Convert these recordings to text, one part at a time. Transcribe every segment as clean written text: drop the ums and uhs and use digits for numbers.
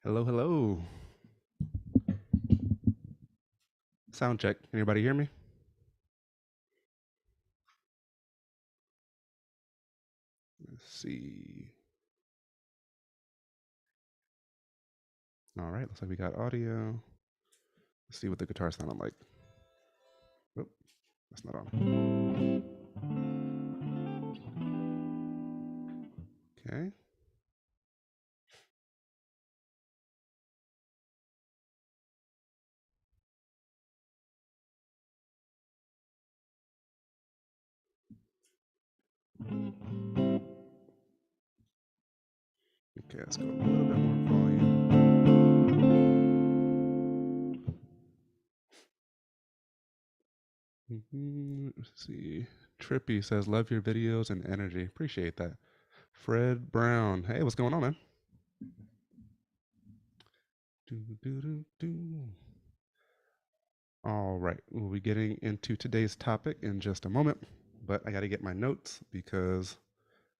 Hello, hello. Sound check. Anybody hear me? Let's see. All right, looks like we got audio. Let's see what the guitar sounded like. Oh, that's not on. Okay. Okay, let's go a little bit more volume. Let's see. Trippy says, love your videos and energy. Appreciate that. Fred Brown. Hey, what's going on, man? All right, we'll be getting into today's topic in just a moment, but I got to get my notes because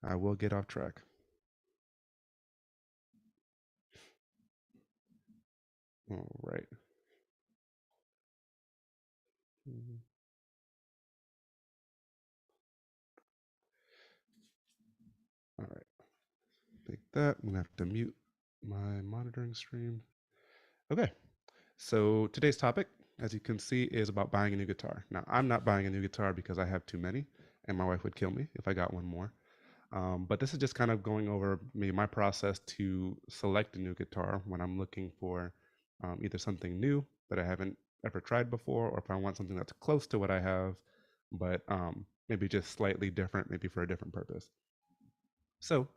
I will get off track. All right. All right. Take that. I'm gonna have to mute my monitoring stream. Okay. So today's topic, as you can see, is about buying a new guitar. Now, I'm not buying a new guitar because I have too many, and my wife would kill me if I got one more. But this is just kind of going over maybe my process to select a new guitar when I'm looking for either something new that I haven't ever tried before, or if I want something that's close to what I have, but maybe just slightly different, maybe for a different purpose. So,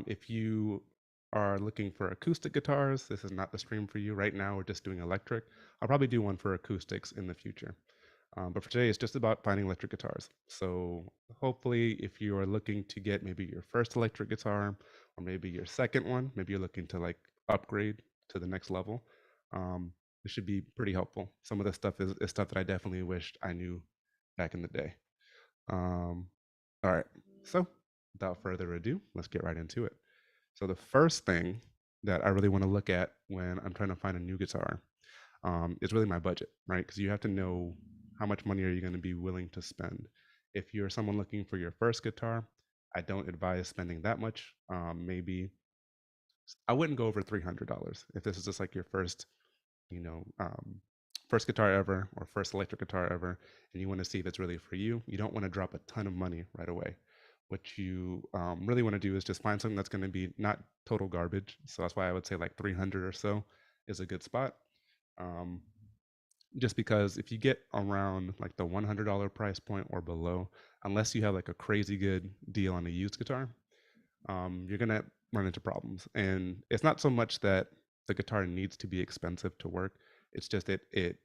if you are looking for acoustic guitars, this is not the stream for you right now. We're just doing electric. I'll probably do one for acoustics in the future. But for today, it's just about finding electric guitars. So hopefully, if you are looking to get maybe your first electric guitar, or maybe your second one, maybe you're looking to like upgrade to the next level, this should be pretty helpful. Some of this stuff is stuff that I definitely wished I knew back in the day. Um, all right. So without further ado, let's get right into it. So the first thing that I really want to look at when I'm trying to find a new guitar is really my budget, right? Because you have to know how much money are you going to be willing to spend. If you're someone looking for your first guitar, I don't advise spending that much. Maybe I wouldn't go over $300 if this is just like your first, you know, first guitar ever or first electric guitar ever, and you want to see if it's really for you. You don't want to drop a ton of money right away. What you really want to do is just find something that's going to be not total garbage. So that's why I would say like 300 or so is a good spot. Um, just because if you get around like the $100 price point or below, unless you have like a crazy good deal on a used guitar, you're gonna run into problems. And it's not so much that the guitar needs to be expensive to work. It's just it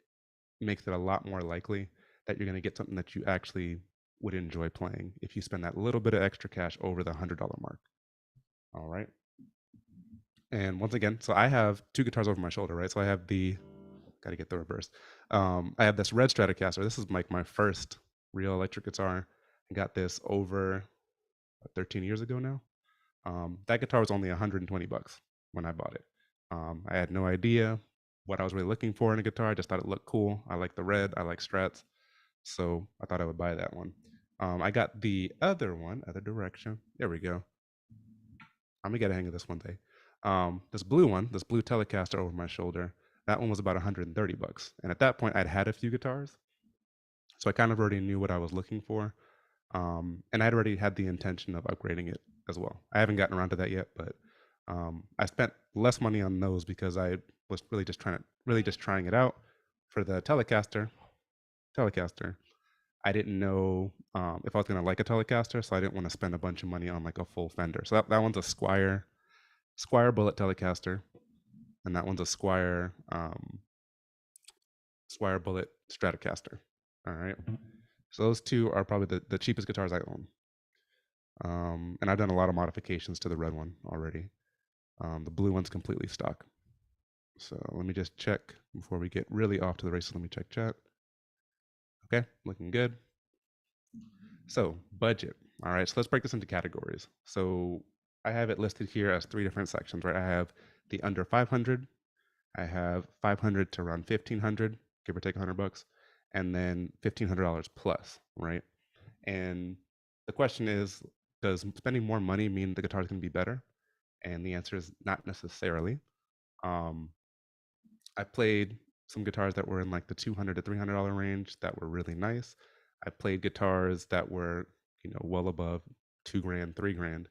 makes it a lot more likely that you're gonna get something that you actually would enjoy playing if you spend that little bit of extra cash over the $100 mark. All right. And once again, so I have two guitars over my shoulder, right? So I have the got to get the reverse. I have this red Stratocaster. This is like my first real electric guitar. I got this over 13 years ago now. That guitar was only 120 bucks when I bought it. I had no idea what I was really looking for in a guitar. I just thought it looked cool. I like the red. I like Strats, so I thought I would buy that one. I got the other one, other direction. There we go. I'm gonna get a hang of this one day. This blue one, this blue Telecaster over my shoulder, that one was about 130 bucks. And at that point, I'd had a few guitars, so I kind of already knew what I was looking for, and I'd already had the intention of upgrading it as well. I haven't gotten around to that yet, but I spent less money on those because I was really just trying it out for the Telecaster. I didn't know if I was gonna like a Telecaster, so I didn't want to spend a bunch of money on like a full Fender. So that one's a Squire Bullet Telecaster, and that one's a Squire Bullet Stratocaster. All right, so those two are probably the cheapest guitars I own, and I've done a lot of modifications to the red one already. The blue one's completely stock. So let me just check before we get really off to the races. Let me check chat. Okay, looking good. So budget. All right, so let's break this into categories. So I have it listed here as three different sections, right? I have The under 500, I have 500 to around 1500, give or take $100, and then $1,500 plus, right? And the question is, does spending more money mean the guitar is going to be better? And the answer is not necessarily. Um, I played some guitars that were in like the $200 to $300 range that were really nice. I played guitars that were, well above 2 grand, 3 grand.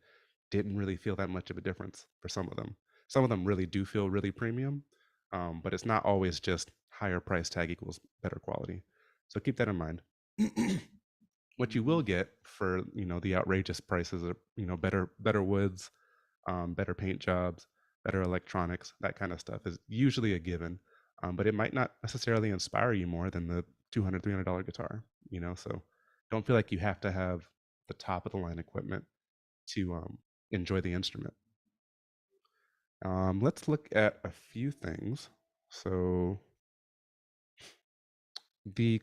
Didn't really feel that much of a difference for some of them. Some of them really do feel really premium, but it's not always just higher price tag equals better quality. So keep that in mind. What you will get for the outrageous prices are better woods, better paint jobs, better electronics, that kind of stuff is usually a given. But it might not necessarily inspire you more than the $200, $300 guitar, so don't feel like you have to have the top of the line equipment to enjoy the instrument. Let's look at a few things. So the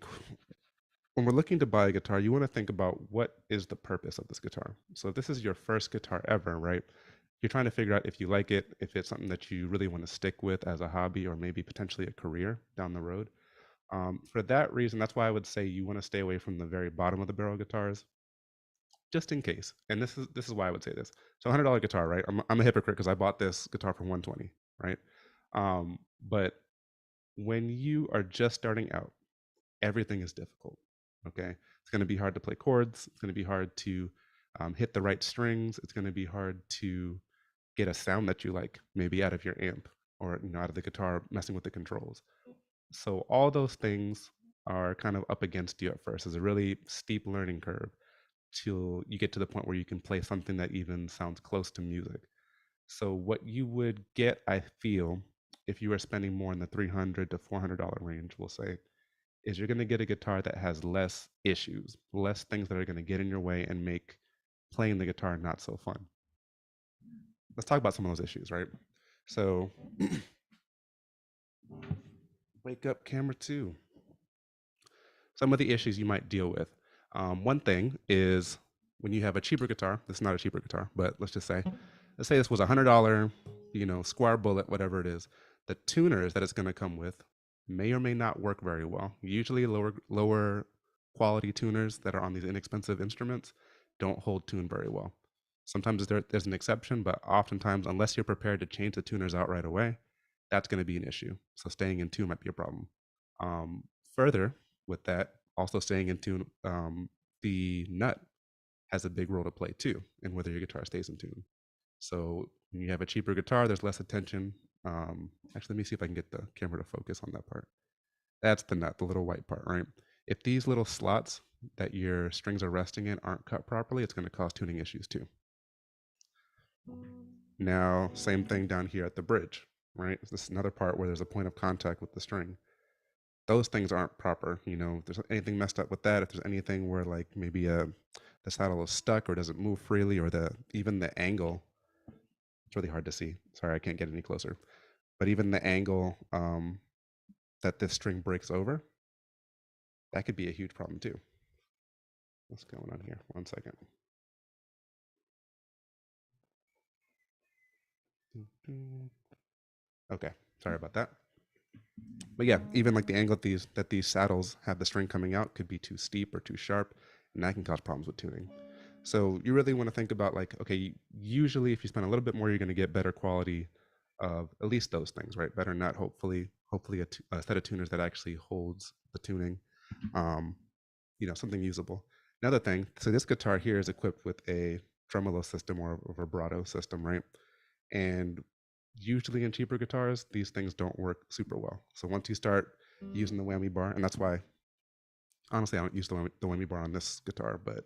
when we're looking to buy a guitar, you want to think about what is the purpose of this guitar. So if this is your first guitar ever, right? You're trying to figure out if you like it, if it's something that you really want to stick with as a hobby or maybe potentially a career down the road. For that reason, that's why I would say you want to stay away from the very bottom of the barrel guitars, just in case. And this is why I would say this. So $100 guitar, right? I'm a hypocrite because I bought this guitar for 120, right? But when you are just starting out, everything is difficult. Okay, it's going to be hard to play chords. It's going to be hard to hit the right strings. It's going to be hard to get a sound that you like, maybe out of your amp or out of the guitar, messing with the controls. So all those things are kind of up against you at first. It's a really steep learning curve till you get to the point where you can play something that even sounds close to music. So what you would get, I feel, if you are spending more in the $300 to $400 range, we'll say, is you're going to get a guitar that has less issues, less things that are going to get in your way and make playing the guitar not so fun. Let's talk about some of those issues, right? So, wake up, camera two. Some of the issues you might deal with. One thing is when you have a cheaper guitar, this is not a cheaper guitar, but let's say this was $100, square bullet, whatever it is. The tuners that it's going to come with may or may not work very well. Usually lower quality tuners that are on these inexpensive instruments don't hold tune very well. Sometimes there's an exception, but oftentimes, unless you're prepared to change the tuners out right away, that's going to be an issue. So staying in tune might be a problem. Further, with that, also staying in tune, the nut has a big role to play too in whether your guitar stays in tune. So when you have a cheaper guitar, there's less attention. Actually, let me see if I can get the camera to focus on that part. That's the nut, the little white part, right? If these little slots that your strings are resting in aren't cut properly, it's going to cause tuning issues too. Now, same thing down here at the bridge, right? This is another part where there's a point of contact with the string. Those things aren't proper. If there's anything messed up with that, if there's anything where like maybe the saddle is stuck or doesn't move freely, or even the angle, it's really hard to see. Sorry, I can't get any closer. But even the angle that this string breaks over, that could be a huge problem too. What's going on here? 1 second. Okay, sorry about that. But yeah, even like the angle that these saddles have the string coming out could be too steep or too sharp, and that can cause problems with tuning. So you really want to think about like, okay, usually if you spend a little bit more, you're going to get better quality of at least those things, right? Better nut, hopefully a set of tuners that actually holds the tuning, something usable. Another thing, so this guitar here is equipped with a tremolo system or a vibrato system, right? And usually in cheaper guitars, these things don't work super well. So once you start using the whammy bar, and that's why, honestly, I don't use the whammy bar on this guitar, but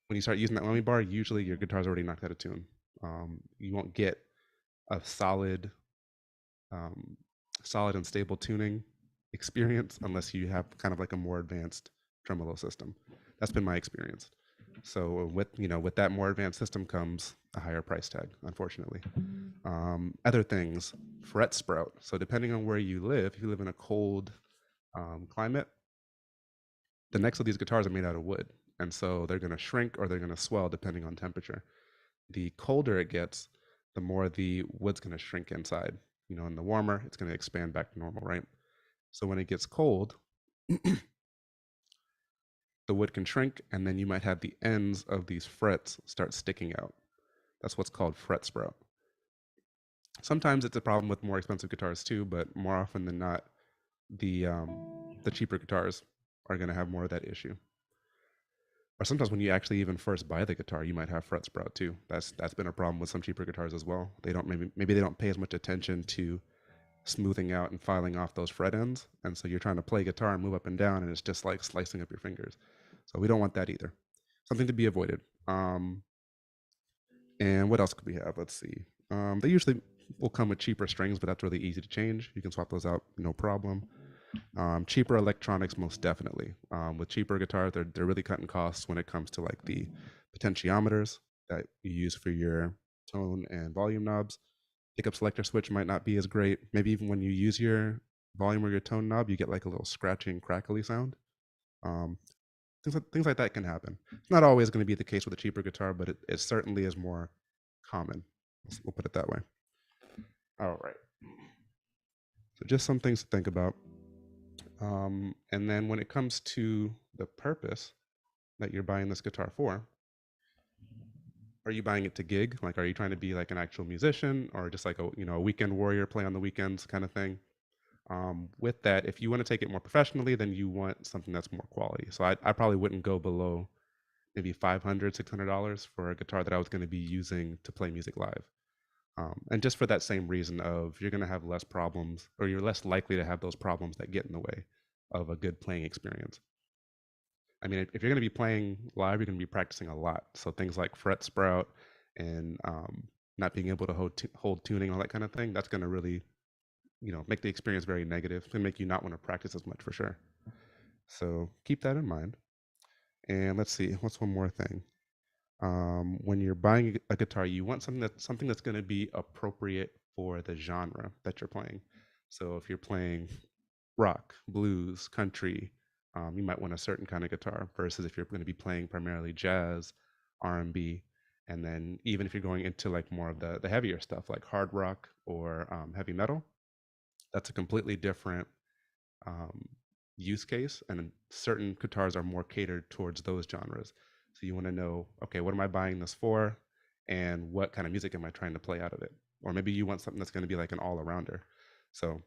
when you start using that whammy bar, usually your guitar's already knocked out of tune. You won't get a solid and stable tuning experience unless you have kind of like a more advanced tremolo system. That's been my experience. So with that more advanced system comes a higher price tag, unfortunately. Other things, fret sprout. So depending on where you live, if you live in a cold climate, the necks of these guitars are made out of wood. And so they're going to shrink or they're going to swell depending on temperature. The colder it gets, the more the wood's going to shrink inside. You know, in the warmer, it's going to expand back to normal, right? So when it gets cold, the wood can shrink, and then you might have the ends of these frets start sticking out. That's what's called fret sprout. Sometimes it's a problem with more expensive guitars too, but more often than not, the the cheaper guitars are going to have more of that issue. Or sometimes when you actually even first buy the guitar, you might have fret sprout too. That's been a problem with some cheaper guitars as well. They don't maybe they don't pay as much attention to smoothing out and filing off those fret ends, and so you're trying to play guitar and move up and down, and it's just like slicing up your fingers. So we don't want that either. Something to be avoided. And what else could we have? Let's see. They usually will come with cheaper strings, but that's really easy to change. You can swap those out, no problem. Cheaper electronics, most definitely. With cheaper guitars, they're really cutting costs when it comes to like the potentiometers that you use for your tone and volume knobs. Pickup selector switch might not be as great. Maybe even when you use your volume or your tone knob, you get like a little scratching, crackly sound. Um, things like that can happen. It's not always going to be the case with a cheaper guitar, but it certainly is more common. We'll put it that way. All right. So just some things to think about. And then when it comes to the purpose that you're buying this guitar for, are you buying it to gig? Like, are you trying to be like an actual musician, or just like a weekend warrior, play on the weekends kind of thing? With that, if you want to take it more professionally, then you want something that's more quality. So I probably wouldn't go below maybe $500, $600 for a guitar that I was going to be using to play music live. And just for that same reason of you're going to have less problems, or you're less likely to have those problems that get in the way of a good playing experience. I mean, if you're going to be playing live, you're going to be practicing a lot. So things like fret sprout and not being able to hold tuning, all that kind of thing, that's going to really, make the experience very negative. It's going to make you not want to practice as much for sure. So keep that in mind. And let's see, what's one more thing? When you're buying a guitar, you want something that's going to be appropriate for the genre that you're playing. So if you're playing rock, blues, country, you might want a certain kind of guitar versus if you're going to be playing primarily jazz, R&B, and then even if you're going into like more of the heavier stuff like hard rock or heavy metal, that's a completely different um, use case, and certain guitars are more catered towards those genres. So you want to know, okay, what am I buying this for, and what kind of music am I trying to play out of it? Or maybe you want something that's going to be like an all-arounder. So you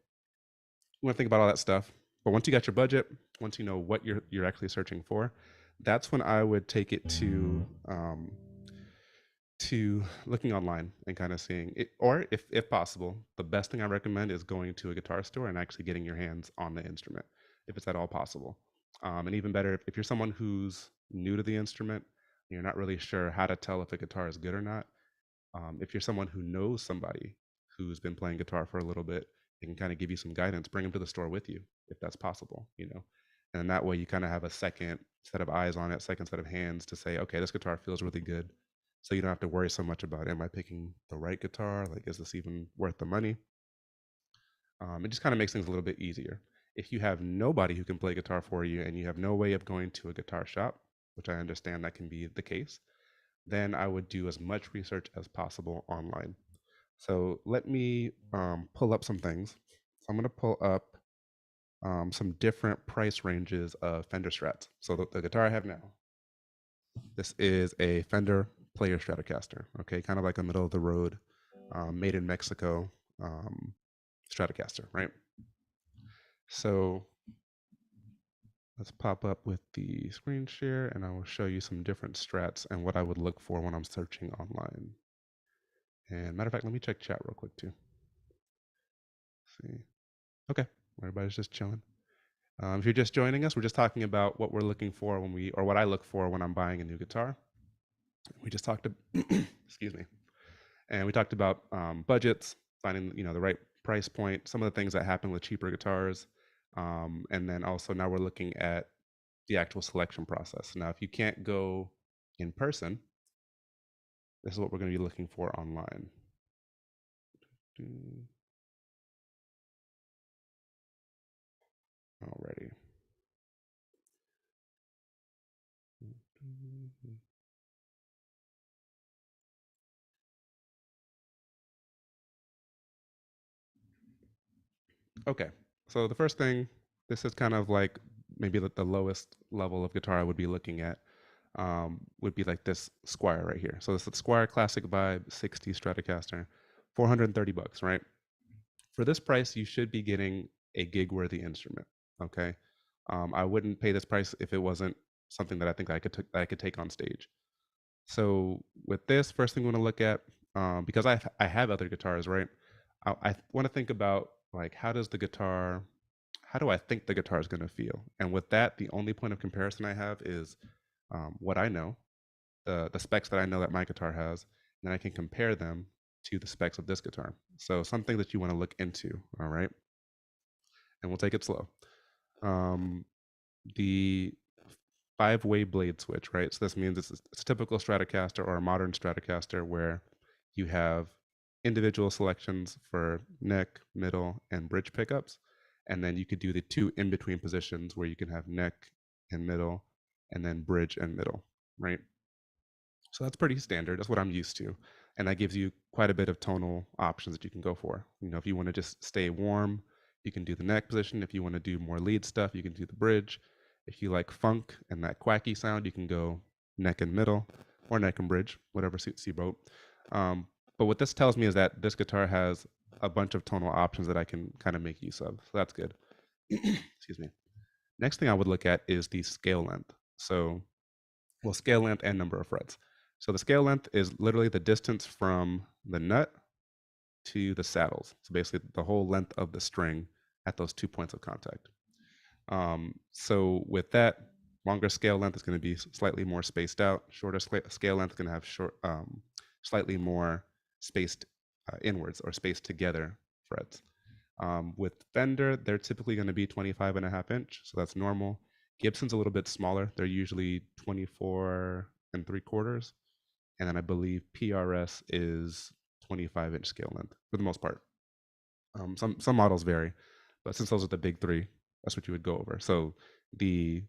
want to think about all that stuff. But once you got your budget, once you know what you're actually searching for, that's when I would take it to looking online and kind of seeing it, or if possible, the best thing I recommend is going to a guitar store and actually getting your hands on the instrument, if it's at all possible. And even better, if you're someone who's new to the instrument, you're not really sure how to tell if a guitar is good or not. If you're someone who knows somebody who's been playing guitar for a little bit, they can kind of give you some guidance, bring them to the store with you, if that's possible. And that way you kind of have a second set of eyes on it, second set of hands to say, okay, this guitar feels really good. So you don't have to worry so much about, am I picking the right guitar? Like, is this even worth the money? It just kind of makes things a little bit easier. If you have nobody who can play guitar for you and you have no way of going to a guitar shop, which I understand that can be the case, then I would do as much research as possible online. So let me pull up some things. So I'm going to pull up some different price ranges of Fender Strats. So the guitar I have now, this is a Fender Player Stratocaster, okay, kind of like a middle of the road, made in Mexico Stratocaster, right? So let's pop up with the screen share and I will show you some different strats and what I would look for when I'm searching online. And matter of fact, let me check chat real quick too. Let's see. Okay, everybody's just chilling. If you're just joining us, we're just talking about what we're looking for or what I look for when I'm buying a new guitar. We just talked, excuse me, and we talked about budgets, finding the right price point, some of the things that happen with cheaper guitars, and then also now we're looking at the actual selection process. Now, if you can't go in person, this is what we're going to be looking for online. Alrighty. Okay, so the first thing, this is kind of like maybe the lowest level of guitar I would be looking at, would be like this Squire right here. So this is Squire Classic Vibe 60 Stratocaster, 430 bucks, right? For this price, you should be getting a gig-worthy instrument. Okay, I wouldn't pay this price if it wasn't something that I think I could take on stage. So with this, first thing we want to look at, because I have other guitars, right? I want to think about like how do I think the guitar is going to feel? And with that, the only point of comparison I have is what I know, the specs that I know that my guitar has, and then I can compare them to the specs of this guitar. So something that you want to look into, all right? And we'll take it slow. The five-way blade switch, right? So this means it's a typical Stratocaster or a modern Stratocaster where you have individual selections for neck, middle, and bridge pickups. And then you could do the two in-between positions where you can have neck and middle, and then bridge and middle, right? So that's pretty standard. That's what I'm used to. And that gives you quite a bit of tonal options that you can go for. You know, if you want to just stay warm, you can do the neck position. If you want to do more lead stuff, you can do the bridge. If you like funk and that quacky sound, you can go neck and middle or neck and bridge, whatever suits you both. But what this tells me is that this guitar has a bunch of tonal options that I can kind of make use of. So that's good. Excuse me. Next thing I would look at is the scale length. So, well, scale length and number of frets. So the scale length is literally the distance from the nut to the saddles. So basically the whole length of the string at those 2 points of contact. So with that, longer scale length is going to be slightly more spaced out. Shorter scale length is going to have slightly more spaced inwards or spaced together frets. With Fender, they're typically going to be 25.5 inch, so that's normal. Gibson's a little bit smaller. They're usually 24 3/4. And then I believe PRS is 25-inch scale length for the most part. Some models vary, but since those are the big three, that's what you would go over. So the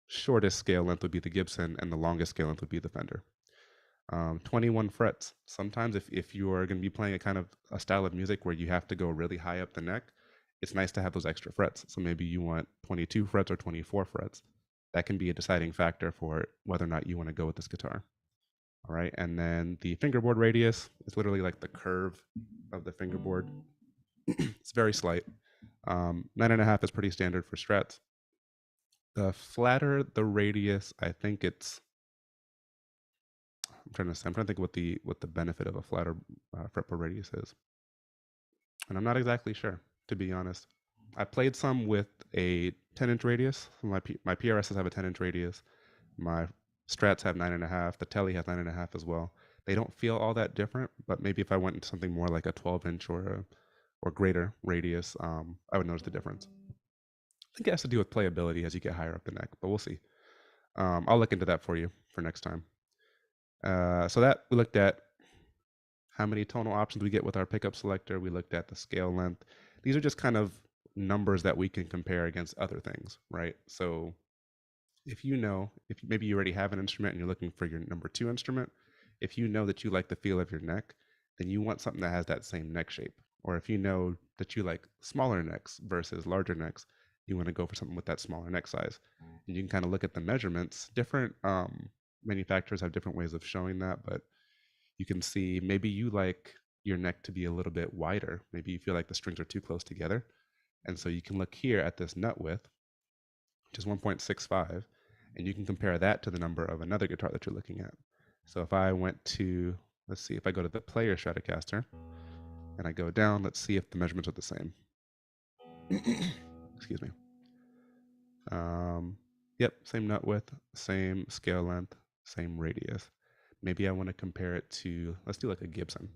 shortest scale length would be the Gibson, and the longest scale length would be the Fender. 21 frets. Sometimes if you are going to be playing a kind of a style of music where you have to go really high up the neck, it's nice to have those extra frets. So maybe you want 22 frets or 24 frets. That can be a deciding factor for whether or not you want to go with this guitar. All right, and then the fingerboard radius is literally like the curve of the fingerboard. It's very slight. 9.5 is pretty standard for Strats. The flatter the radius, I think it's. I'm trying to think what the benefit of a flatter fretboard radius is, and I'm not exactly sure, to be honest. I played some with a 10-inch radius. My PRSs have a 10-inch radius. My Strats have 9.5. The Tele has 9.5 as well. They don't feel all that different, but maybe if I went into something more like a 12-inch or greater radius, I would notice the difference. I think it has to do with playability as you get higher up the neck, but we'll see. I'll look into that for you for next time. So that we looked at how many tonal options we get with our pickup selector. We looked at the scale length. These are just kind of numbers that we can compare against other things, right? So if maybe you already have an instrument and you're looking for your number 2 instrument, if you know that you like the feel of your neck, then you want something that has that same neck shape. Or if you know that you like smaller necks versus larger necks, you want to go for something with that smaller neck size. And you can kind of look at the measurements. Different manufacturers have different ways of showing that, but you can see maybe you like your neck to be a little bit wider. Maybe you feel like the strings are too close together. And so you can look here at this nut width, which is 1.65, and you can compare that to the number of another guitar that you're looking at. So if I went to, let's see, if I go to the player Stratocaster and I go down, let's see if the measurements are the same. Excuse me. Yep, same nut width, same scale length, same radius. Maybe I want to compare it to, let's do like a Gibson.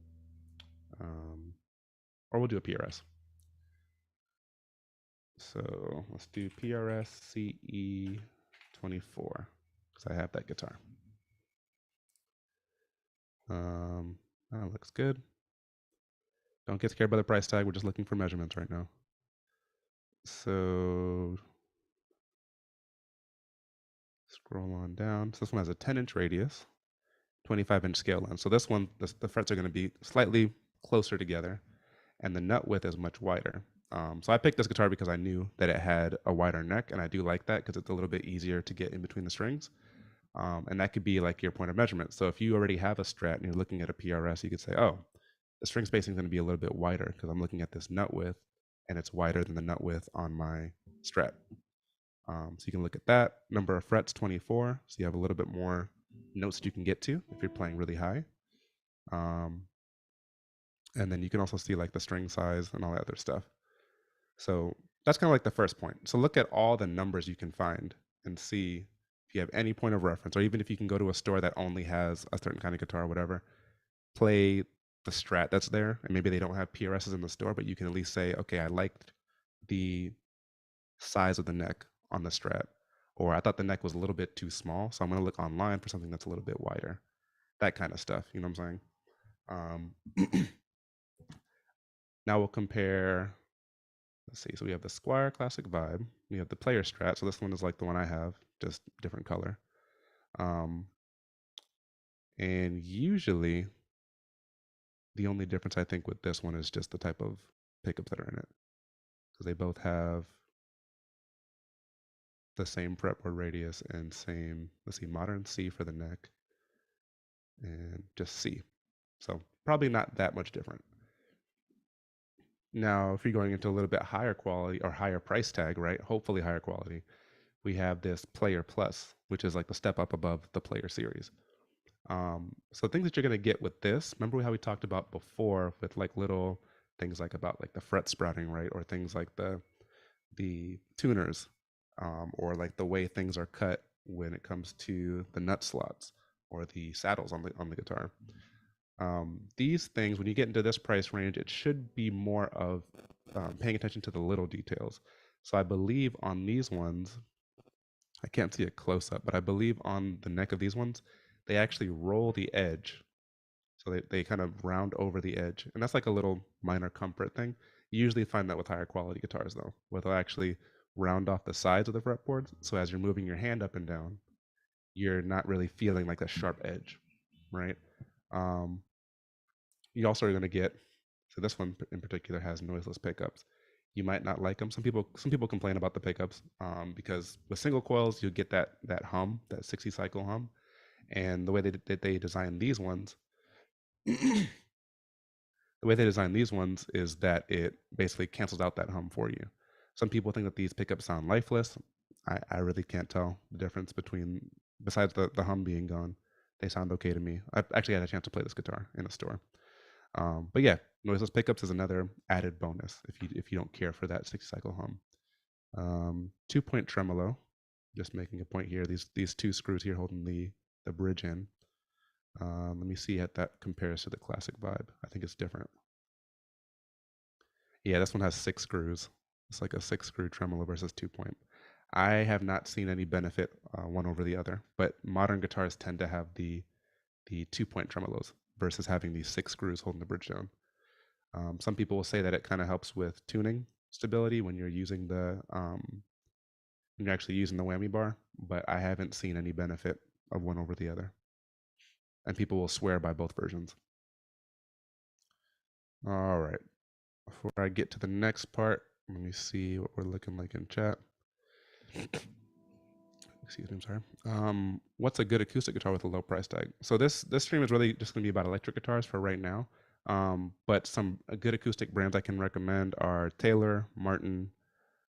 Or we'll do a PRS. So let's do PRS CE 24 because I have that guitar. That looks good. Don't get scared by the price tag. We're just looking for measurements right now. So scroll on down. So this one has a 10-inch radius, 25-inch scale length. So this one, the frets are going to be slightly closer together, and the nut width is much wider. So I picked this guitar because I knew that it had a wider neck, and I do like that because it's a little bit easier to get in between the strings. And that could be like your point of measurement. So if you already have a Strat and you're looking at a PRS, you could say, oh, the string spacing is going to be a little bit wider because I'm looking at this nut width and it's wider than the nut width on my Strat. So you can look at that. Number of frets, 24. So you have a little bit more notes that you can get to if you're playing really high. And then you can also see like the string size and all that other stuff. So that's kind of like the first point. So look at all the numbers you can find and see if you have any point of reference, or even if you can go to a store that only has a certain kind of guitar or whatever, play the Strat that's there. And maybe they don't have PRSs in the store, but you can at least say, okay, I liked the size of the neck on the Strat, or I thought the neck was a little bit too small, so I'm going to look online for something that's a little bit wider. That kind of stuff, you know what I'm saying? Now we'll compare. Let's see. So we have the Squire Classic Vibe. We have the Player Strat. So this one is like the one I have, just different color. And usually, the only difference I think with this one is just the type of pickups that are in it, because they both have the same fretboard radius and same. Let's see, modern C for the neck, and just C. So probably not that much different. Now, if you're going into a little bit higher quality or higher price tag, right? Hopefully higher quality, we have this Player Plus, which is like the step up above the Player series. So things that you're gonna get with this, remember how we talked about before with like little things like about like the fret sprouting, right? Or things like the tuners, or like the way things are cut when it comes to the nut slots or the saddles on the guitar. These things, when you get into this price range, it should be more of paying attention to the little details. So I believe on these ones, I can't see a close up, but I believe on the neck of these ones, they actually roll the edge. So they kind of round over the edge. And that's like a little minor comfort thing. You usually find that with higher quality guitars, though, where they'll actually round off the sides of the fretboards. So as you're moving your hand up and down, you're not really feeling like a sharp edge, right? Um, you also are going to get, so this one in particular has noiseless pickups. You might not like them. Some people complain about the pickups, because with single coils you get that hum, that 60 cycle hum, and the way they design these ones, the way they design these ones is that it basically cancels out that hum for you. Some people think that these pickups sound lifeless. I really can't tell the difference between, besides the hum being gone. They sound okay to me. I actually had a chance to play this guitar in a store. But yeah, noiseless pickups is another added bonus if you don't care for that 60 cycle hum. 2-point tremolo, just making a point here. These two screws here holding the bridge in. Let me see how that compares to the classic vibe. I think it's different. Yeah, this one has 6 screws. It's like a 6-screw tremolo versus 2-point. I have not seen any benefit one over the other, but modern guitars tend to have the 2-point tremolos versus having these 6 screws holding the bridge down. Some people will say that it kind of helps with tuning stability when you're using when you're actually using the whammy bar, but I haven't seen any benefit of one over the other. And people will swear by both versions. All right. Before I get to the next part, let me see what we're looking like in chat. Excuse me, I'm sorry. What's a good acoustic guitar with a low price tag? So this stream is really just going to be about electric guitars for right now. But some good acoustic brands I can recommend are Taylor, Martin.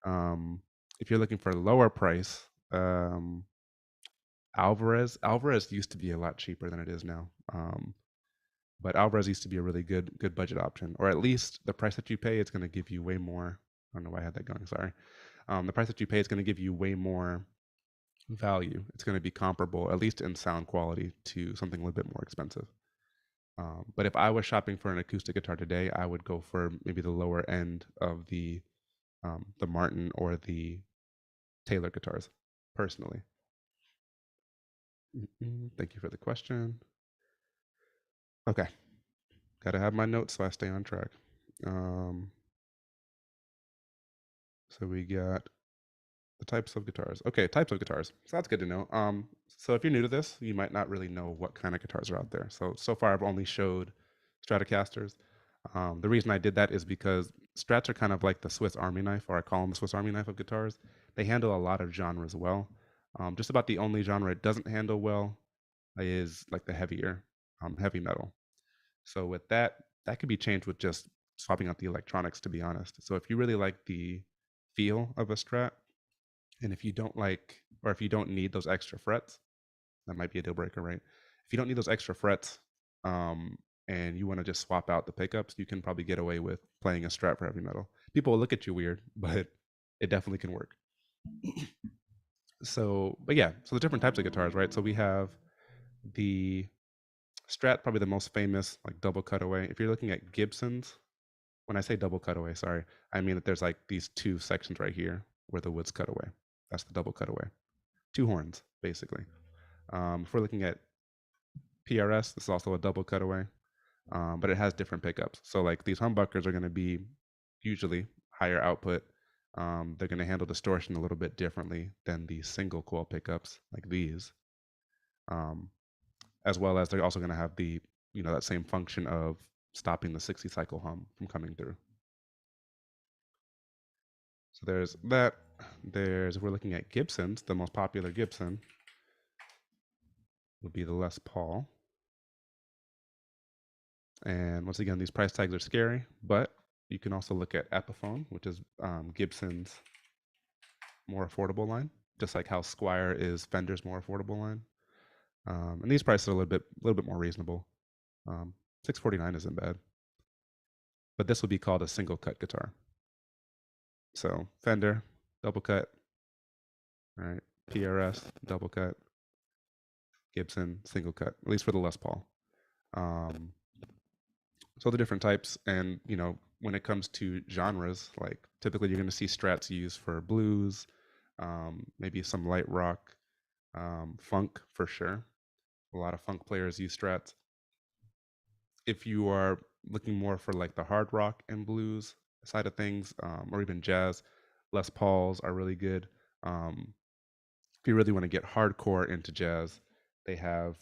If you're looking for a lower price, Alvarez. Alvarez used to be a lot cheaper than it is now. But Alvarez used to be a really good budget option, or at least the price that you pay, it's going to give you way more. I don't know why I had that going. Sorry. The price that you pay is going to give you way more value. It's going to be comparable, at least in sound quality, to something a little bit more expensive. But if I was shopping for an acoustic guitar today, I would go for maybe the lower end of the Martin or the Taylor guitars, personally. Thank you for the question. Okay, got to have my notes so I stay on track. So we got the types of guitars. Okay, types of guitars. So that's good to know. So if you're new to this, you might not really know what kind of guitars are out there. So far I've only showed Stratocasters. The reason I did that is because Strats are kind of like the Swiss Army knife, or I call them the Swiss Army knife of guitars. They handle a lot of genres well. Just about the only genre it doesn't handle well is like the heavier, heavy metal. So with that, that could be changed with just swapping out the electronics, to be honest. So if you really like the feel of a Strat, and if you don't like, or if you don't need those extra frets, that might be a deal breaker, right? If you don't need those extra frets, um, and you want to just swap out the pickups, you can probably get away with playing a Strat for heavy metal. People will look at you weird, but it definitely can work. So, but yeah, so the different types of guitars, right? So we have the Strat, probably the most famous, like double cutaway. If you're looking at Gibsons, when I say double cutaway, sorry, I mean that there's like these two sections right here where the wood's cut away. That's the double cutaway. Two horns, basically. If we're looking at PRS, this is also a double cutaway, but it has different pickups. So like these humbuckers are going to be usually higher output. They're going to handle distortion a little bit differently than the single coil pickups like these, as well as they're also going to have the that same function of stopping the 60 cycle hum from coming through. So there's that. If we're looking at Gibsons, the most popular Gibson would be the Les Paul. And once again, these price tags are scary, but you can also look at Epiphone, which is Gibson's more affordable line, just like how Squire is Fender's more affordable line. And these prices are a little bit more reasonable. $649 isn't bad, but this would be called a single cut guitar. So Fender, double cut, right? PRS, double cut. Gibson, single cut, at least for the Les Paul. So the different types, and when it comes to genres, like typically you're going to see Strats used for blues, maybe some light rock, funk for sure. A lot of funk players use Strats. If you are looking more for like the hard rock and blues side of things, or even jazz, Les Pauls are really good. If you really want to get hardcore into jazz, they have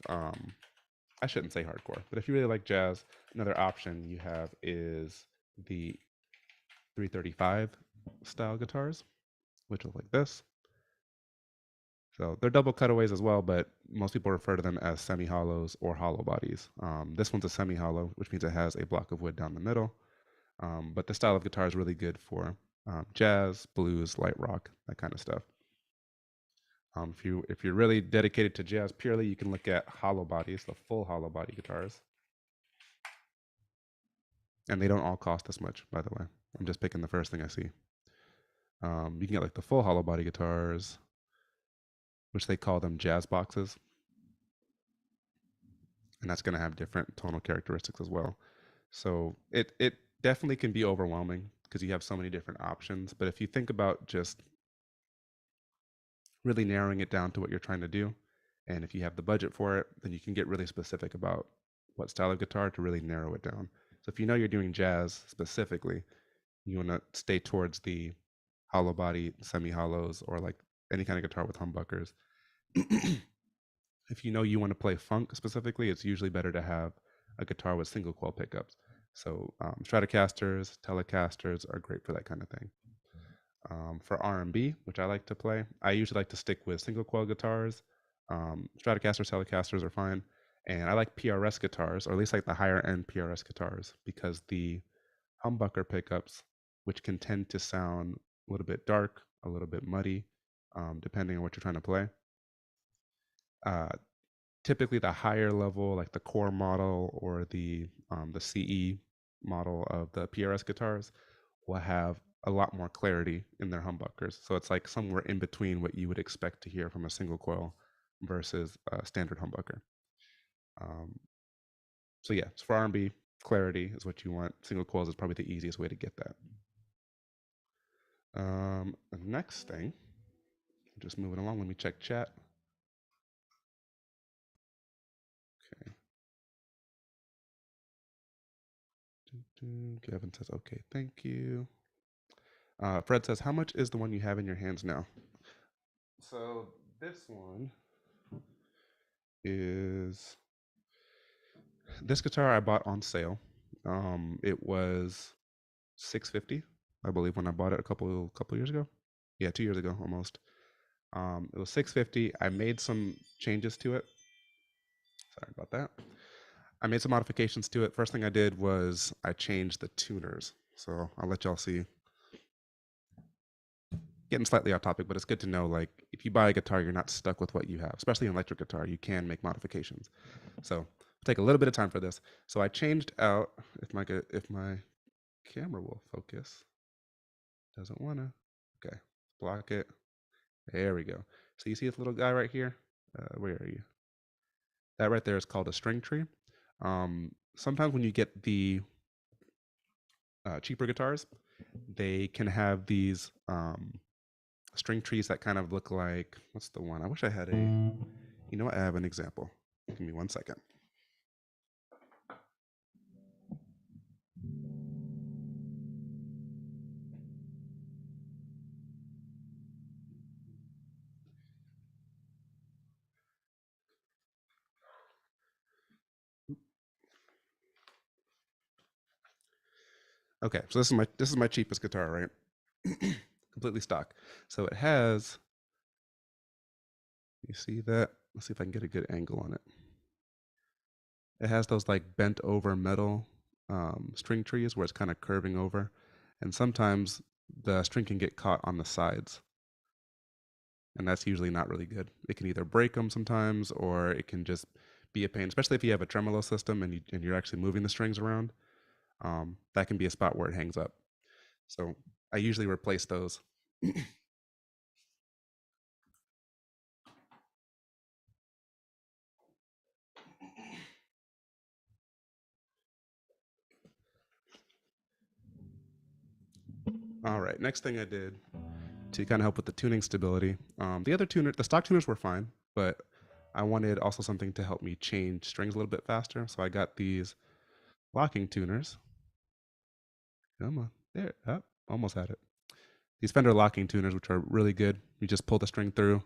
I shouldn't say hardcore, but if you really like jazz, another option you have is the 335 style guitars, which look like this. So they're double cutaways as well, but most people refer to them as semi-hollows or hollow bodies. This one's a semi-hollow, which means it has a block of wood down the middle. But the style of guitar is really good for jazz, blues, light rock, that kind of stuff. If you're really dedicated to jazz purely, you can look at hollow bodies, the full hollow body guitars. And they don't all cost this much, by the way. I'm just picking the first thing I see. You can get like the full hollow body guitars, which they call them jazz boxes. And that's going to have different tonal characteristics as well. So it definitely can be overwhelming because you have so many different options. But if you think about just really narrowing it down to what you're trying to do, and if you have the budget for it, then you can get really specific about what style of guitar to really narrow it down. So if you know you're doing jazz specifically, you want to stay towards the hollow body, semi-hollows, or like any kind of guitar with humbuckers. If you know you want to play funk specifically, it's usually better to have a guitar with single coil pickups. So Stratocasters, Telecasters are great for that kind of thing. For R&B, which I like to play, I usually like to stick with single coil guitars. Stratocasters, Telecasters are fine. And I like PRS guitars, or at least like the higher end PRS guitars, because the humbucker pickups, which can tend to sound a little bit dark, a little bit muddy, depending on what you're trying to play. Typically, the higher level, like the core model or the CE model of the PRS guitars, will have a lot more clarity in their humbuckers. So it's like somewhere in between what you would expect to hear from a single coil versus a standard humbucker. So yeah, so for R&B, clarity is what you want. Single coils is probably the easiest way to get that. The next thing, just moving along, let me check chat. Okay. Kevin says, okay, thank you. Fred says, how much is the one you have in your hands now? So this one is, this guitar I bought on sale. It was $650 I believe, when I bought it a couple years ago. Yeah, 2 years ago almost. It was $650. I made some changes to it. Sorry about that. I made some modifications to it. First thing I did was I changed the tuners. So I'll let y'all see. Getting slightly off topic, but it's good to know, like, if you buy a guitar, you're not stuck with what you have. Especially an electric guitar, you can make modifications. So it'll take a little bit of time for this. So I changed out, if my camera will focus. Doesn't wanna. Okay, block it. There we go. So you see this little guy right here? Where are you? That right there is called a string tree. Sometimes when you get the cheaper guitars, they can have these string trees that kind of look like, what's the one? I wish I had a, you know what? I have an example. Give me 1 second. Okay, so this is my cheapest guitar, right? Completely stock. So it has, you see that? Let's see if I can get a good angle on it. It has those like bent over metal string trees where it's kind of curving over, and sometimes the string can get caught on the sides, and that's usually not really good. It can either break them sometimes, or it can just be a pain, especially if you have a tremolo system and you're actually moving the strings around. That can be a spot where it hangs up. So I usually replace those. All right, next thing I did to kind of help with the tuning stability. The stock tuners were fine, but I wanted also something to help me change strings a little bit faster. So I got these locking tuners. Come on, there, up, almost had it. These Fender locking tuners, which are really good. You just pull the string through,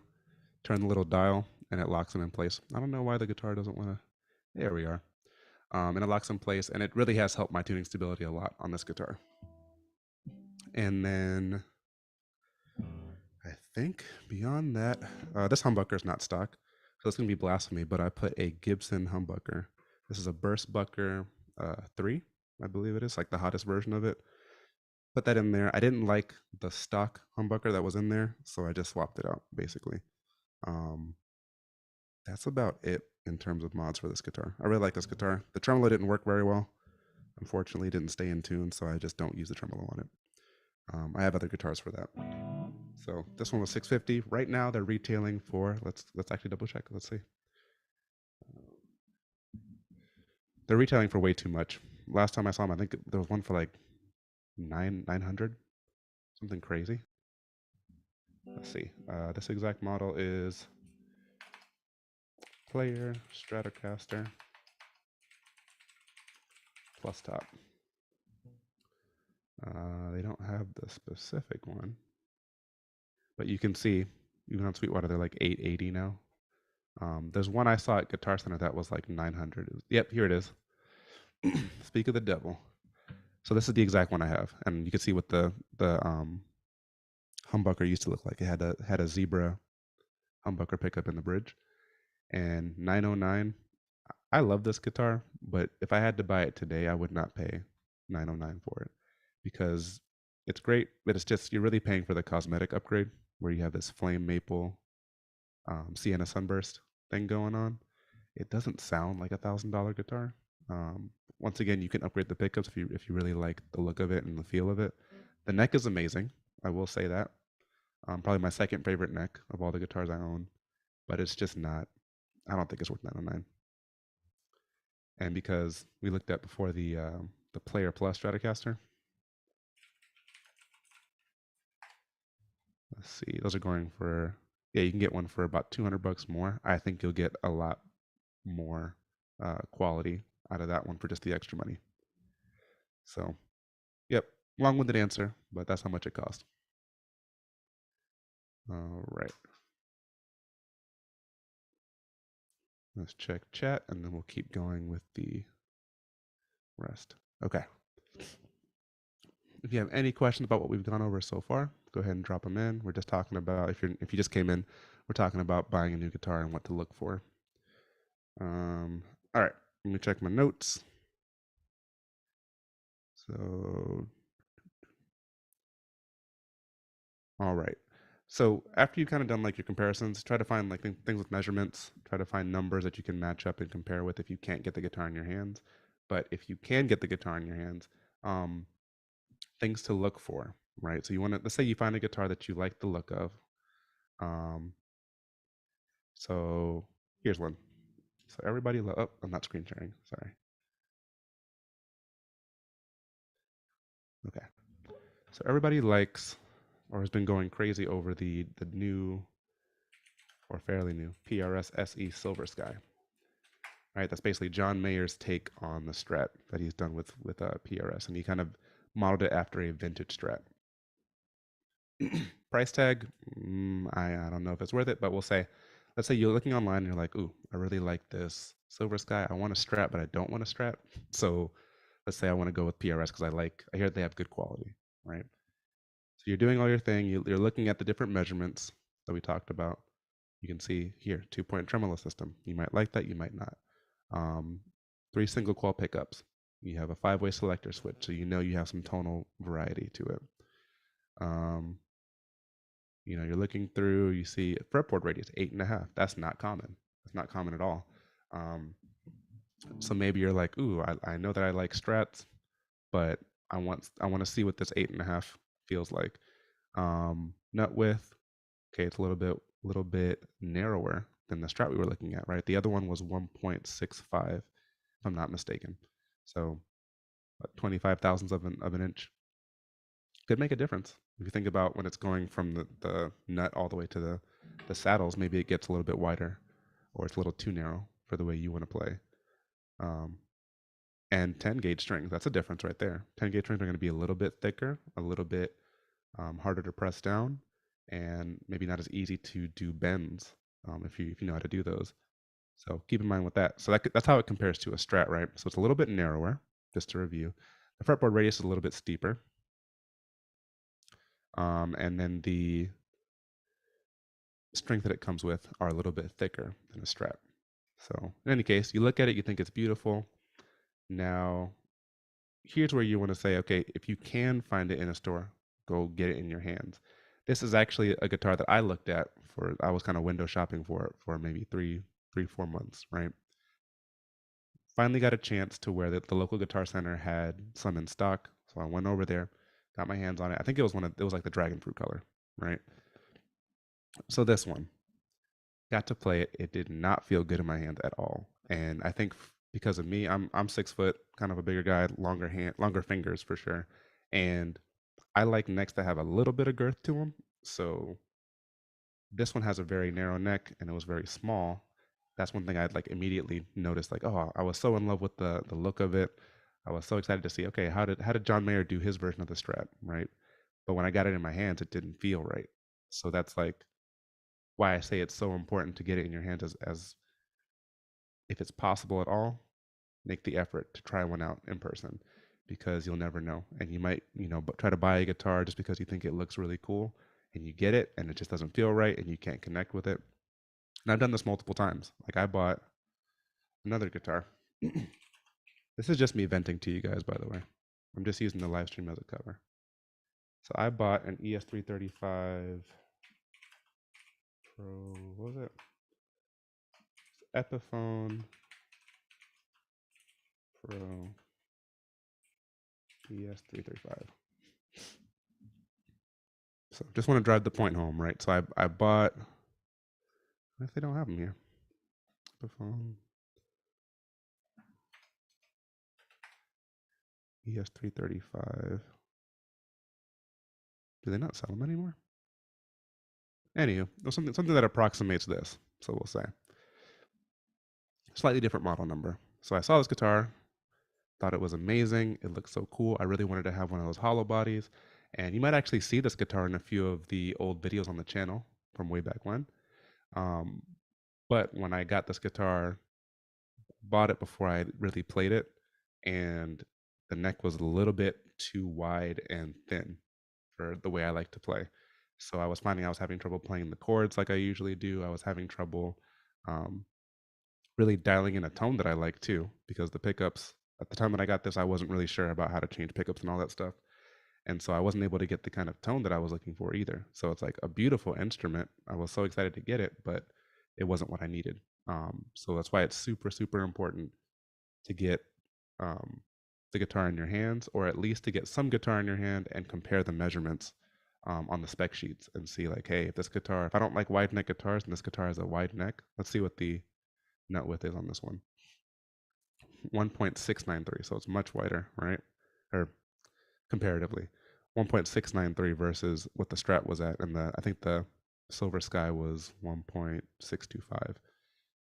turn the little dial, and it locks them in place. I don't know why the guitar doesn't want to. There we are. And it locks in place, and it really has helped my tuning stability a lot on this guitar. And then I think beyond that, this humbucker is not stock, so it's gonna be blasphemy. But I put a Gibson humbucker. This is a Burst Bucker 3, I believe it is, like the hottest version of it. Put that in there. I didn't like the stock humbucker that was in there, so I just swapped it out basically. Um, that's about it in terms of mods for this guitar. I really like this guitar. The tremolo didn't work very well. Unfortunately, it didn't stay in tune, so I just don't use the tremolo on it. I have other guitars for that. So this one was $650. Right now they're retailing for, let's actually double check. Let's see. They're retailing for way too much. Last time I saw them, I think there was one for like 900, something crazy. Let's see. This exact model is Player Stratocaster plus top. They don't have the specific one, but you can see even on Sweetwater they're like 880 now. There's one I saw at Guitar Center that was like 900. Yep, here it is. Speak of the devil. So this is the exact one I have, and you can see what the humbucker used to look like. It had a zebra humbucker pickup in the bridge, and 909. I love this guitar, but if I had to buy it today, I would not pay 909 for it because it's great, but it's just you're really paying for the cosmetic upgrade where you have this flame maple Sienna Sunburst thing going on. It doesn't sound like $1,000 guitar. Once again, you can upgrade the pickups if you really like the look of it and the feel of it. The neck is amazing. I will say that. Probably my second favorite neck of all the guitars I own, but it's just not. I don't think it's worth 909. And because we looked at before the Player Plus Stratocaster. Let's see, those are going for, yeah, you can get one for about $200 more. I think you'll get a lot more quality out of that one for just the extra money. So, yep, long-winded answer, but that's how much it cost. All right. Let's check chat, and then we'll keep going with the rest. Okay. if you have any questions about what we've gone over so far, go ahead and drop them in. We're just talking about, if you just came in, we're talking about buying a new guitar and what to look for. All right, let me check my notes. So, all right. So after you've kind of done like your comparisons, try to find like things with measurements, try to find numbers that you can match up and compare with if you can't get the guitar in your hands. But if you can get the guitar in your hands, um, things to look for, right? So you want to, let's say you find a guitar that you like the look of. Um, so here's one. So everybody, oh, I'm not screen sharing. Sorry. Okay. So everybody likes or has been going crazy over the new or fairly new PRS SE Silver Sky. Right, that's basically John Mayer's take on the Strat that he's done with PRS, and he kind of modeled it after a vintage Strat. Price tag, I don't know if it's worth it, but we'll say, let's say you're looking online and you're like, ooh, I really like this Silver Sky. I want a Strat, but I don't want a Strat. So let's say I want to go with PRS because I hear they have good quality, right? So you're doing all your thing. You're looking at the different measurements that we talked about. You can see here, 2-point tremolo system. You might like that, you might not. 3 single coil pickups. You have a 5-way selector switch, so you know you have some tonal variety to it. You're looking through, you see fretboard radius, 8.5. That's not common. That's not common at all. So maybe you're like, ooh, I know that I like Strats, but I want to see what this 8.5 feels like. Nut width, okay, it's a little bit narrower than the Strat we were looking at, right? The other one was 1.65, if I'm not mistaken. So 25 thousandths of an inch could make a difference. If you think about when it's going from the nut all the way to the saddles, maybe it gets a little bit wider or it's a little too narrow for the way you want to play. And 10 gauge strings, that's a difference right there. 10 gauge strings are going to be a little bit thicker, a little bit harder to press down, and maybe not as easy to do bends if you know how to do those. So keep in mind with that. So that's how it compares to a Strat, right? So it's a little bit narrower, just to review. The fretboard radius is a little bit steeper. And then the strings that it comes with are a little bit thicker than a Strat. So in any case, you look at it, you think it's beautiful. Now, here's where you want to say, okay, if you can find it in a store, go get it in your hands. This is actually a guitar that I looked at I was kind of window shopping for it for maybe 4 months, right? Finally got a chance to where the local guitar center had some in stock. So I went over there, got my hands on it. I think it was like the dragon fruit color, right? So this one, got to play it. It did not feel good in my hand at all. And I think because of me, I'm 6 foot, kind of a bigger guy, longer fingers for sure. And I like necks that have a little bit of girth to them. So this one has a very narrow neck and it was very small. That's one thing I'd like immediately noticed, like, oh, I was so in love with the look of it. I was so excited to see, okay, how did John Mayer do his version of the Strat, right? But when I got it in my hands, it didn't feel right. So that's like why I say it's so important to get it in your hands as if it's possible at all, make the effort to try one out in person because you'll never know. And you might, try to buy a guitar just because you think it looks really cool and you get it and it just doesn't feel right and you can't connect with it. And I've done this multiple times. Like I bought another guitar. This is just me venting to you guys, by the way. I'm just using the live stream as a cover. So I bought an ES335 Pro, what was it? Epiphone Pro ES335. So just want to drive the point home, right? So I bought, if they don't have them here, Epiphone ES335. Do they not sell them anymore? Anywho, there's something that approximates this. So we'll say slightly different model number. So I saw this guitar, thought it was amazing. It looked so cool. I really wanted to have one of those hollow bodies. And you might actually see this guitar in a few of the old videos on the channel from way back when. But when I got this guitar, bought it before I really played it, and the neck was a little bit too wide and thin for the way I like to play. So I was finding I was having trouble playing the chords like I usually do. I was having trouble um, really dialing in a tone that I like too, because the pickups at the time when I got this, I wasn't really sure about how to change pickups and all that stuff. And so I wasn't able to get the kind of tone that I was looking for either. So it's like a beautiful instrument. I was so excited to get it, but it wasn't what I needed. So that's why it's super, super important to get um, the guitar in your hands, or at least to get some guitar in your hand and compare the measurements on the spec sheets and see like, hey, if I don't like wide neck guitars and this guitar has a wide neck, let's see what the nut width is on this one. 1.693, so it's much wider, right? Or comparatively. 1.693 versus what the Strat was at, and I think the Silver Sky was 1.625.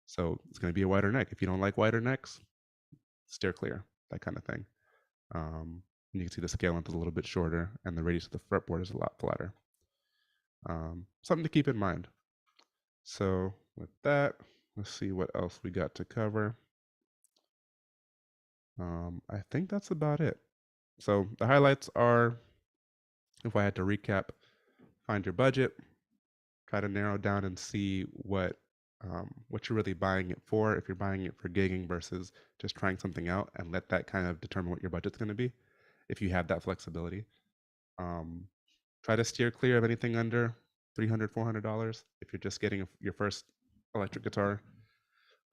So it's going to be a wider neck. If you don't like wider necks, steer clear, that kind of thing. And you can see the scale length is a little bit shorter, and the radius of the fretboard is a lot flatter. Something to keep in mind. So with that, let's see what else we got to cover. I think that's about it. So the highlights are, if I had to recap, find your budget, try to narrow down and see what you're really buying it for. If you're buying it for gigging versus just trying something out, and let that kind of determine what your budget's going to be, if you have that flexibility. Try to steer clear of anything under $300, $400 if you're just getting your first electric guitar.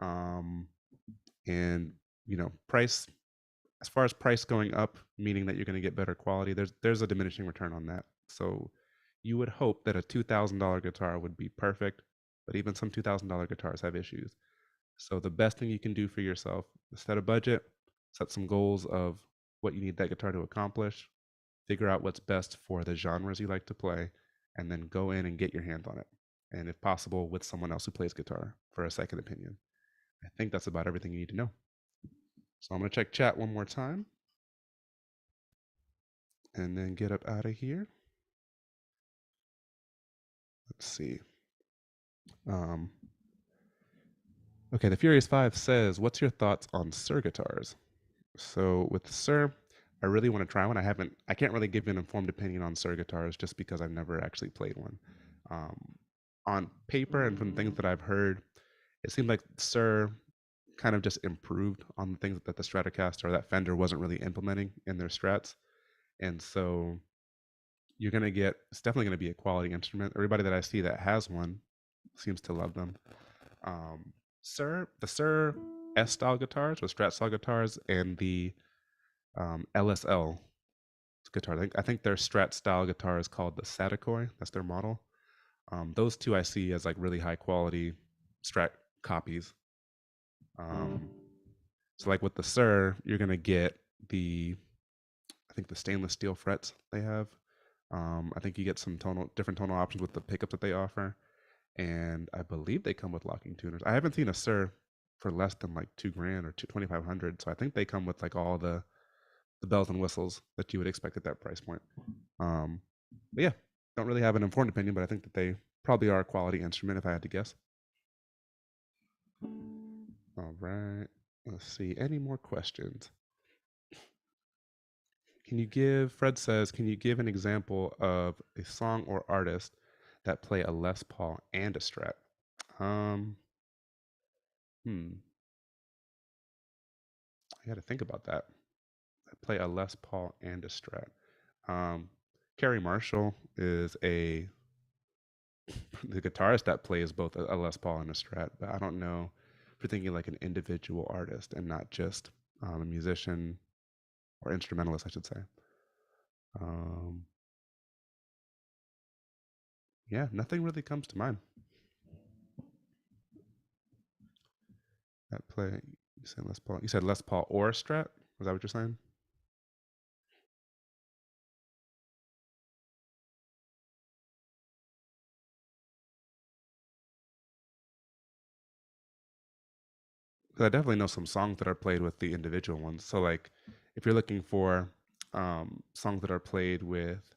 And price, as far as price going up, meaning that you're going to get better quality, there's a diminishing return on that. So you would hope that a $2,000 guitar would be perfect, but even some $2,000 guitars have issues. So the best thing you can do for yourself is set a budget, set some goals of what you need that guitar to accomplish, figure out what's best for the genres you like to play, and then go in and get your hands on it. And if possible, with someone else who plays guitar for a second opinion. I think that's about everything you need to know. So I'm going to check chat one more time and then get up out of here. Let's see. Okay, the Furious 5 says, what's your thoughts on Shure guitars? So with Shure, I really want to try one. I can't really give you an informed opinion on Shure guitars just because I've never actually played one. On paper and from things that I've heard, it seemed like Shure kind of just improved on the things that the Stratocaster or that Fender wasn't really implementing in their Strats. And so it's definitely going to be a quality instrument. Everybody that I see that has one seems to love them. The Shure S style guitars, or Strat style guitars, and the LSL guitar. I think their Strat style guitar is called the Satakoi. That's their model. Those two I see as like really high quality Strat copies. So like with the Shure, you're gonna get I think the stainless steel frets they have. I think you get some different tonal options with the pickups that they offer, and I believe they come with locking tuners. I haven't seen a Shure for less than like $2,000 or 2,500. So I think they come with like all the bells and whistles that you would expect at that price point. But yeah, don't really have an informed opinion, but I think that they probably are a quality instrument if I had to guess. All right, let's see. Any more questions? Fred says, can you give an example of a song or artist that play a Les Paul and a Strat? I got to think about that. I play a Les Paul and a Strat. Kerry Marshall is the guitarist that plays both a Les Paul and a Strat, but I don't know if you're thinking like an individual artist and not just a musician or instrumentalist, I should say. Yeah, nothing really comes to mind. That play, you said Les Paul. You said Les Paul or Strat? Was that what you're saying? Because I definitely know some songs that are played with the individual ones. So like, if you're looking for songs that are played with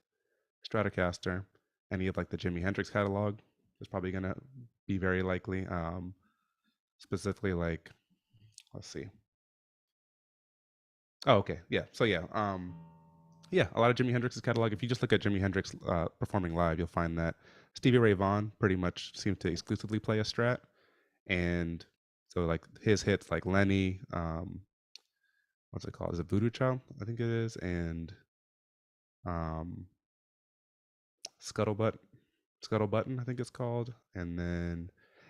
Stratocaster, any of like the Jimi Hendrix catalog is probably gonna be very likely. Specifically, like, let's see, Oh, okay. Yeah. So yeah. Yeah, a lot of Jimi Hendrix's catalog. If you just look at Jimi Hendrix performing live, you'll find that Stevie Ray Vaughan pretty much seemed to exclusively play a Strat, and so like his hits like Lenny, what's it called? Is it Voodoo Child? I think it is, and um, Scuttlebutt, Scuttlebutton, I think it's called, and then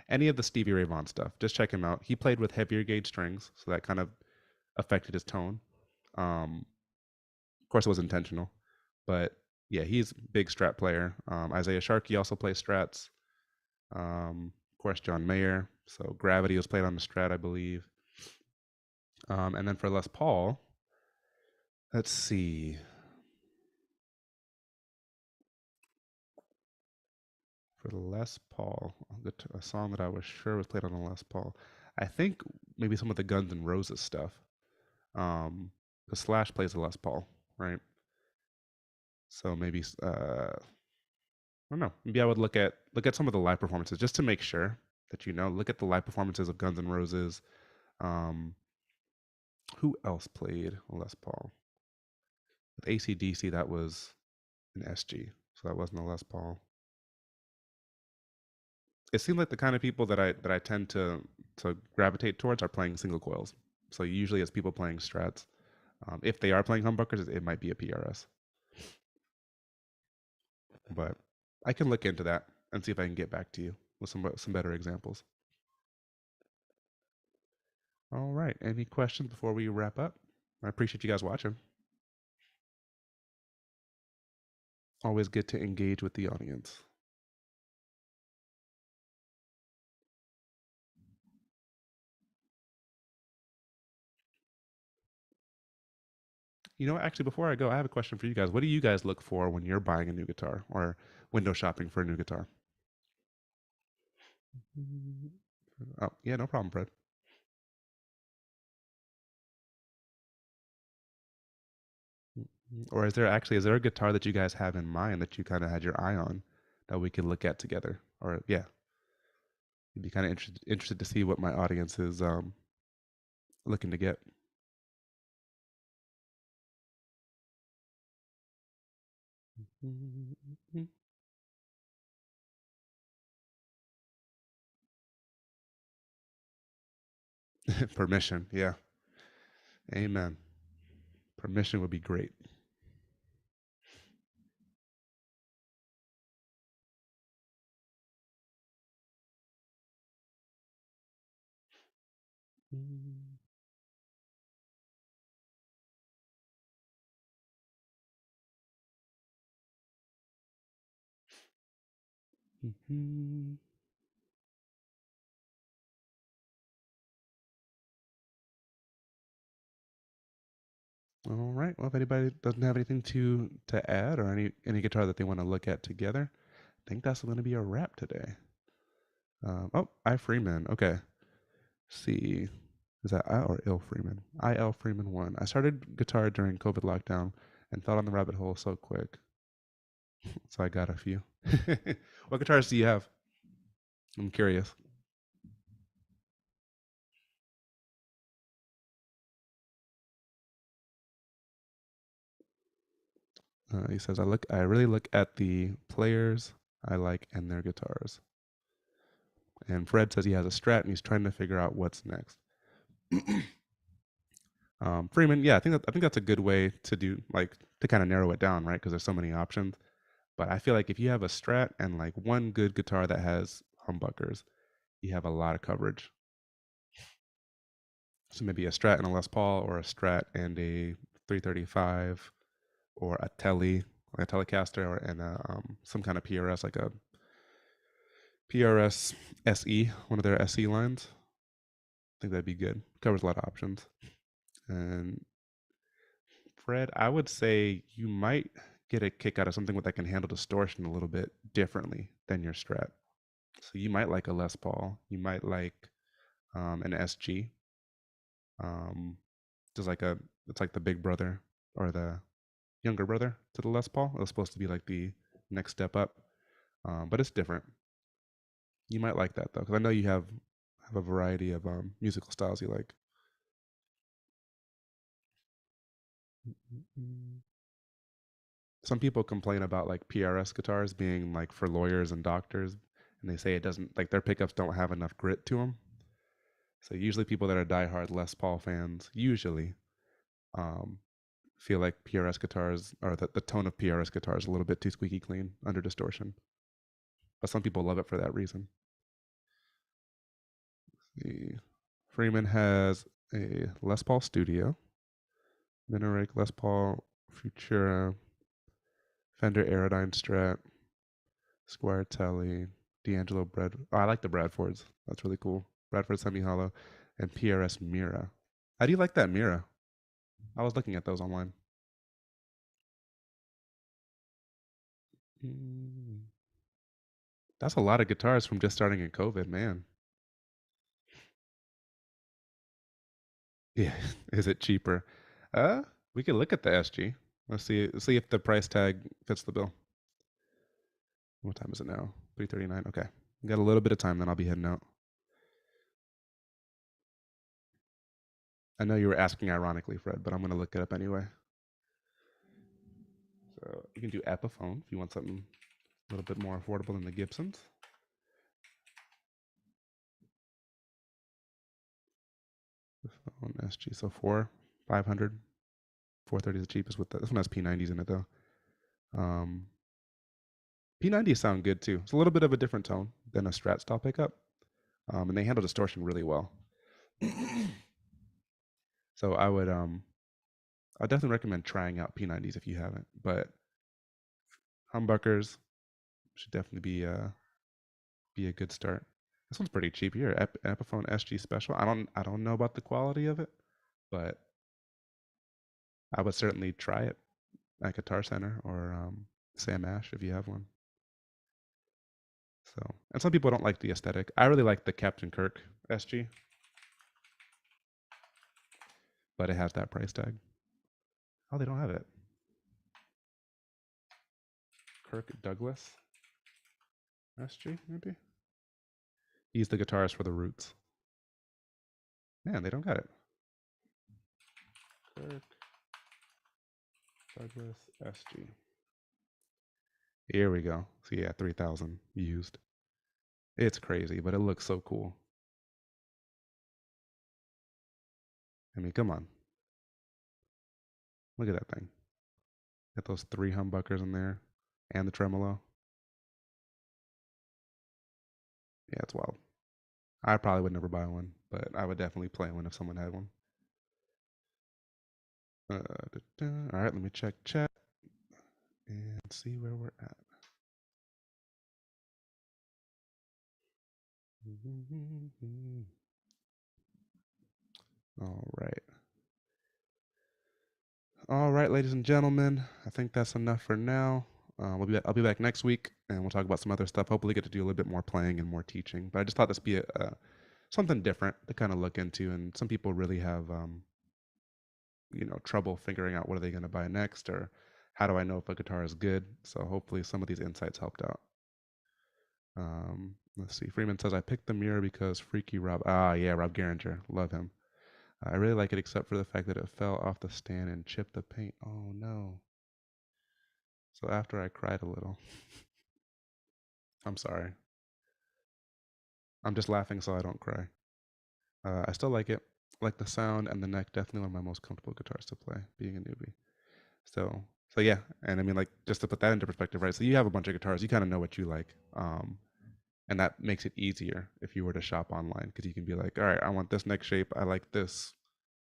any of the Stevie Ray Vaughan stuff. Just check him out. He played with heavier gauge strings, so that kind of affected his tone. Of course, it was intentional, but yeah, he's a big Strat player. Isaiah Sharkey also plays Strats. Of course, John Mayer. So Gravity was played on the Strat, I believe. And then for Les Paul, let's see. For the Les Paul, a song that I was sure was played on the Les Paul. I think maybe some of the Guns N' Roses stuff. The Slash plays the Les Paul, right? So maybe I don't know. Maybe I would look at some of the live performances just to make sure that you know. Look at the live performances of Guns N' Roses. Um, who else played Les Paul? With AC/DC, that was an SG, so that wasn't a Les Paul. It seemed like the kind of people that I tend to gravitate towards are playing single coils. So usually it's people playing strats. If they are playing humbuckers, it might be a PRS. But I can look into that and see if I can get back to you with some better examples. All right. Any questions before we wrap up? I appreciate you guys watching. Always good to engage with the audience. You know, actually, before I go, I have a question for you guys. What do you guys look for when you're buying a new guitar or window shopping for a new guitar? Oh, yeah, no problem, Fred. Or is there a guitar that you guys have in mind that you kind of had your eye on that we could look at together? Or yeah, you'd be kind of interested to see what my audience is looking to get. Permission, yeah. Amen. Permission would be great. All right. Well, if anybody doesn't have anything to add or any guitar that they want to look at together, I think that's going to be a wrap today. Oh, I Freeman. Okay. See, is that I or Ill Freeman? I.L. Freeman 1. I started guitar during COVID lockdown and fell on the rabbit hole so quick. So I got a few. What guitars do you have? I'm curious. He says I really look at the players I like and their guitars. And Fred says he has a Strat and he's trying to figure out what's next. Freeman, yeah, I think that's a good way to do like to kind of narrow it down, right? Because there's so many options. But I feel like if you have a Strat and like one good guitar that has humbuckers, you have a lot of coverage. So maybe a Strat and a Les Paul, or a Strat and a 335, or a Tele, like a Telecaster, or and some kind of PRS, like a PRS SE, one of their SE lines. I think that'd be good. Covers a lot of options. And Fred, I would say you might get a kick out of something that can handle distortion a little bit differently than your Strat. So you might like a Les Paul. You might like an SG. Um, just like it's like the big brother or the younger brother to the Les Paul. It was supposed to be like the next step up, but it's different. You might like that though, because I know you have a variety of musical styles you like. Mm. Some people complain about like PRS guitars being like for lawyers and doctors, and they say it doesn't like their pickups don't have enough grit to them. So usually people that are diehard Les Paul fans usually um, feel like PRS guitars or the tone of PRS guitars is a little bit too squeaky clean under distortion. But some people love it for that reason. The Freeman has a Les Paul Studio, Minarake Les Paul Futura, Fender Aerodyne Strat, Squire Telly, D'Angelo Brad. Oh, I like the Bradfords. That's really cool. Bradford Semi Hollow, and PRS Mira. How do you like that Mira? I was looking at those online. Mm, that's a lot of guitars from just starting in COVID, man. Yeah, is it cheaper? Uh, we could look at the SG. Let's see if the price tag fits the bill. What time is it now? 3:39. Okay. Got a little bit of time, then I'll be heading out. I know you were asking ironically, Fred, but I'm gonna look it up anyway. So you can do Epiphone if you want something a little bit more affordable than the Gibsons. On SG, so 500, 430 is the cheapest with that. This one has P90s in it though. Um, P90s sound good too. It's a little bit of a different tone than a Strat style pickup, and they handle distortion really well. So I definitely recommend trying out P90s if you haven't. But humbuckers should definitely be a good start. This one's pretty cheap here. Epiphone SG Special. I don't know about the quality of it, but I would certainly try it at Guitar Center or Sam Ash if you have one. So, and some people don't like the aesthetic. I really like the Captain Kirk SG, but it has that price tag. Oh, they don't have it. Kirk Douglas SG, maybe? He's the guitarist for the Roots. Man, they don't got it. Kirk Douglas SG. Here we go. So yeah, 3,000 used. It's crazy, but it looks so cool. I mean, come on. Look at that thing. Got those 3 humbuckers in there and the tremolo. Yeah, it's wild. I probably would never buy one, but I would definitely play one if someone had one. All right, let me check chat and see where we're at. All right. All right, ladies and gentlemen. I think that's enough for now. I'll be back next week, and we'll talk about some other stuff. Hopefully, get to do a little bit more playing and more teaching. But I just thought this be something different to kind of look into. And some people really have, trouble figuring out what are they going to buy next, or how do I know if a guitar is good. So hopefully, some of these insights helped out. Let's see. Freeman says I picked the mirror because Freaky Rob. Ah, yeah, Rob Garinger, love him. I really like it, except for the fact that it fell off the stand and chipped the paint. Oh no. So after I cried a little. I'm sorry. I'm just laughing so I don't cry. I still like it. Like the sound and the neck, definitely one of my most comfortable guitars to play, being a newbie. So yeah, and I mean like just to put that into perspective, right? So you have a bunch of guitars, you kind of know what you like, and that makes it easier if you were to shop online because you can be like, all right, I want this neck shape, I like this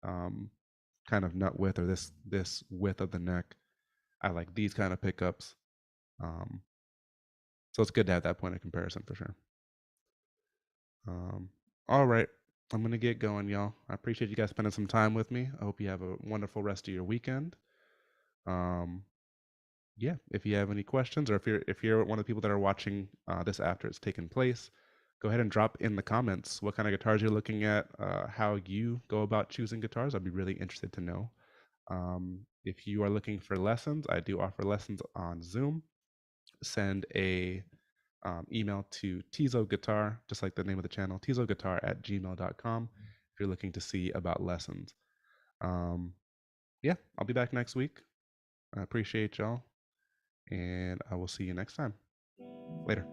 um, kind of nut width or this width of the neck, I like these kind of pickups. Um, so it's good to have that point of comparison for sure. All right. I'm going to get going, y'all. I appreciate you guys spending some time with me. I hope you have a wonderful rest of your weekend. Um, yeah, if you have any questions or if you're one of the people that are watching this after it's taken place, go ahead and drop in the comments what kind of guitars you're looking at, how you go about choosing guitars. I'd be really interested to know. If you are looking for lessons, I do offer lessons on Zoom. Send a email to tizoguitar, just like the name of the channel, tizoguitar@gmail.com if you're looking to see about lessons. Um, yeah, I'll be back next week. I appreciate y'all, and I will see you next time. Later.